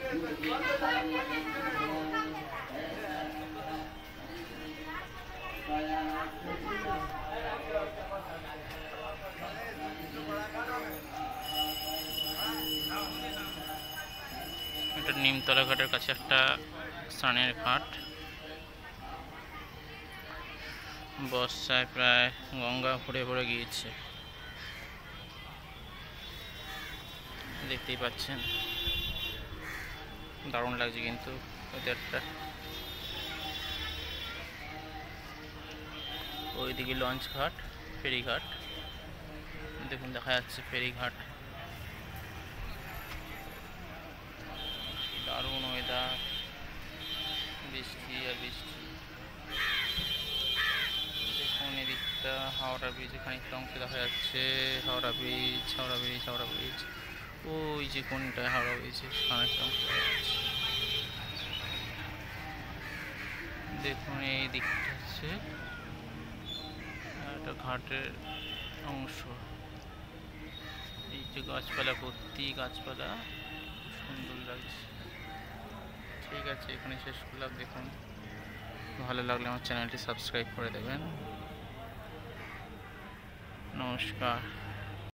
এটা নিমতলা ঘাটের কাছে একটা স্নানের ঘাট। বর্ষায় প্রায় গঙ্গা ভরে ভরে গিয়েছে, দেখতেই পাচ্ছেন। দারুণ লাগছে কিন্তু ওয়েদারটা। ওইদিকে লঞ্চ ঘাট, ফেরিঘাট, দেখুন দেখা যাচ্ছে ফেরিঘাট। দারুণ ওয়েদার, বৃষ্টি আর বৃষ্টি। দেখুন এদিকটা হাওড়া ব্রিজে খানিকটা অংশ দেখা যাচ্ছে। Howrah bridge, Howrah bridge, Howrah bridge. ওই যে কোনটায় হাওড়া ব্রিজে খানিকটা অংশ দেখা যাচ্ছে। দেখুন এই দিকটা হচ্ছে একটা ঘাটের অংশ। এই যে গাছপালা, ভর্তি গাছপালা, সুন্দর লাগছে। ঠিক আছে, এখানে শেষ করলাম। দেখুন ভালো লাগলে আমার চ্যানেলটি সাবস্ক্রাইব করে দেবেন। নমস্কার।